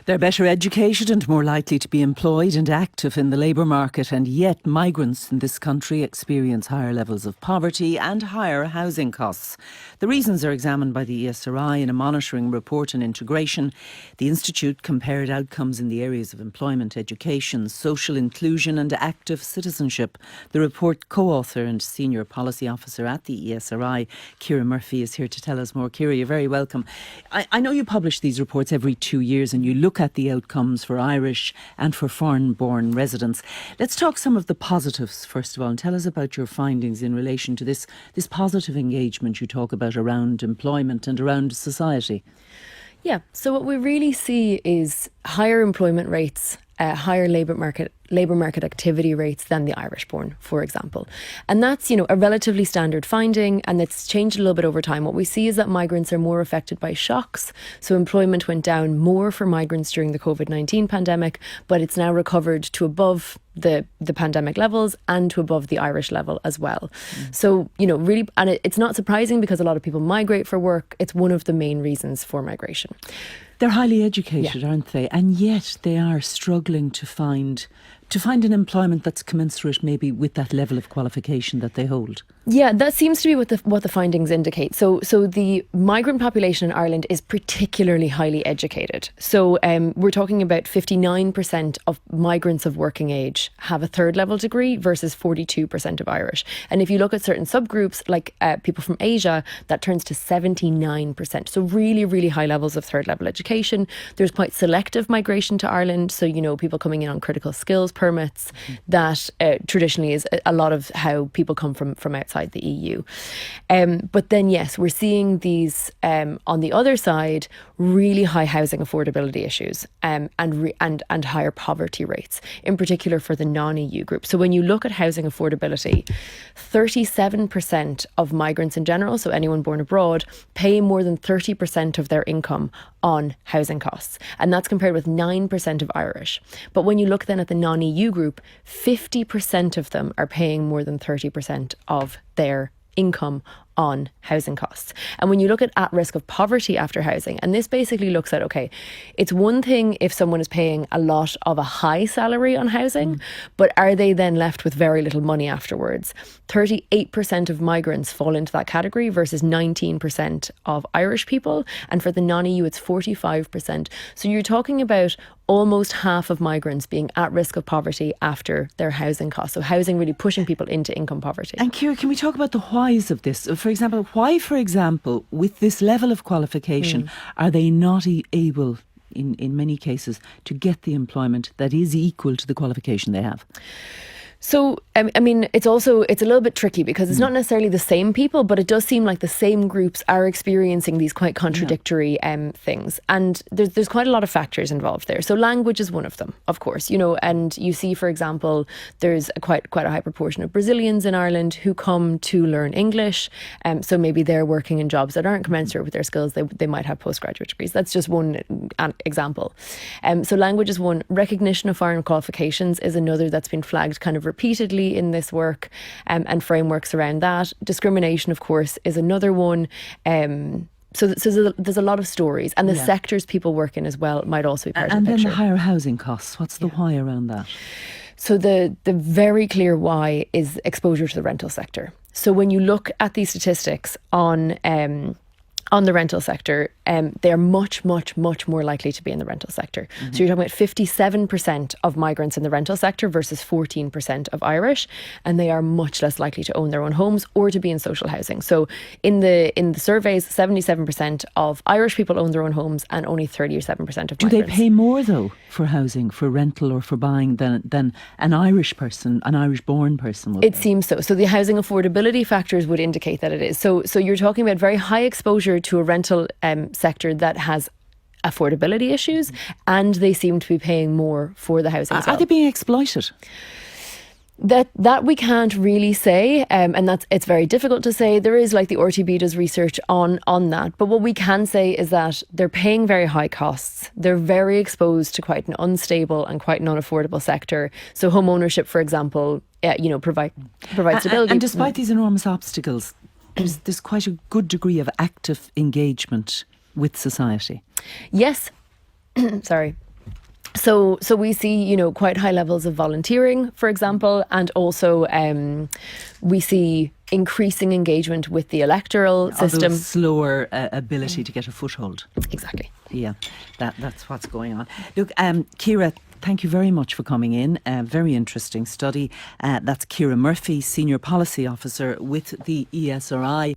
They're better educated and more likely to be employed and active in the labour market, and yet migrants in this country experience higher levels of poverty and higher housing costs. The reasons are examined by the ESRI in a monitoring report on integration. The Institute compared outcomes in the areas of employment, education, social inclusion and active citizenship. The report co-author and senior policy officer at the ESRI, Ciara Murphy, is here to tell us more. Ciara, you're very welcome. I know you publish these reports every 2 years and you look at the outcomes for Irish and for foreign-born residents. Let's talk some of the positives first of all, and tell us about your findings in relation to this positive engagement you talk about around employment and around society. Yeah, so what we really see is higher employment rates, higher labour market activity rates than the Irish-born, for example. And that's, a relatively standard finding, and it's changed a little bit over time. What we see is that migrants are more affected by shocks. So employment went down more for migrants during the COVID-19 pandemic, but it's now recovered to above the pandemic levels and to above the Irish level as well. So, really, and it's not surprising because a lot of people migrate for work. It's one of the main reasons for migration. They're highly educated, aren't they? And yet they are struggling to find an employment that's commensurate maybe with that level of qualification that they hold. Yeah, that seems to be what the findings indicate. So the migrant population in Ireland is particularly highly educated. So we're talking about 59% of migrants of working age have a third level degree versus 42% of Irish. And if you look at certain subgroups like people from Asia, that turns to 79%. So really, really high levels of third level education. There's quite selective migration to Ireland. So, people coming in on critical skills permits, that traditionally is a lot of how people come from outside the EU. But then, yes, we're seeing these, on the other side, really high housing affordability issues and higher poverty rates, in particular for the non-EU group. So when you look at housing affordability, 37% of migrants in general, so anyone born abroad, pay more than 30% of their income on housing costs. And that's compared with 9% of Irish. But when you look then at the non-EU group, 50% of them are paying more than 30% of their income on housing costs. And when you look at risk of poverty after housing, and this basically looks at, okay, it's one thing if someone is paying a lot of a high salary on housing, but are they then left with very little money afterwards? 38% of migrants fall into that category versus 19% of Irish people. And for the non-EU, it's 45%. So you're talking about almost half of migrants being at risk of poverty after their housing costs. So housing really pushing people into income poverty. And Ciara, can we talk about the whys of this? For example, why, with this level of qualification, are they not able, in many cases, to get the employment that is equal to the qualification they have? So, it's a little bit tricky because it's not necessarily the same people, but it does seem like the same groups are experiencing these quite contradictory things. And there's quite a lot of factors involved there. So language is one of them, of course, and you see, for example, there's quite a high proportion of Brazilians in Ireland who come to learn English. So maybe they're working in jobs that aren't commensurate with their skills. They might have postgraduate degrees. That's just one example. So language is one. Recognition of foreign qualifications is another that's been flagged kind of repeatedly in this work, and frameworks around that. Discrimination, of course, is another one. So there's a lot of stories, and the sectors people work in as well might also be part of the picture. And then the higher housing costs. What's the why around that? So the very clear why is exposure to the rental sector. So when you look at these statistics on the rental sector, they're much, much, much more likely to be in the rental sector. So you're talking about 57% of migrants in the rental sector versus 14% of Irish, and they are much less likely to own their own homes or to be in social housing. So in the surveys, 77% of Irish people own their own homes and only 37% of migrants. Do they pay more though for housing, for rental or for buying than an Irish person, an Irish-born person would? It seems so. So the housing affordability factors would indicate that it is. So you're talking about very high exposure to a rental sector that has affordability issues, and they seem to be paying more for the housing as well. Are they being exploited? That we can't really say, and it's very difficult to say. There is, like, the RTB does research on that, but what we can say is that they're paying very high costs. They're very exposed to quite an unstable and quite an unaffordable sector. So home ownership, for example, provides stability. And despite these enormous obstacles, there's quite a good degree of active engagement with society. Yes. Sorry. So we see, quite high levels of volunteering, for example, and also we see increasing engagement with the electoral system. Slower ability to get a foothold. Exactly. Yeah, that's what's going on. Look, Ciara, thank you very much for coming in. Very interesting study. That's Ciara Murphy, Senior Policy Officer with the ESRI.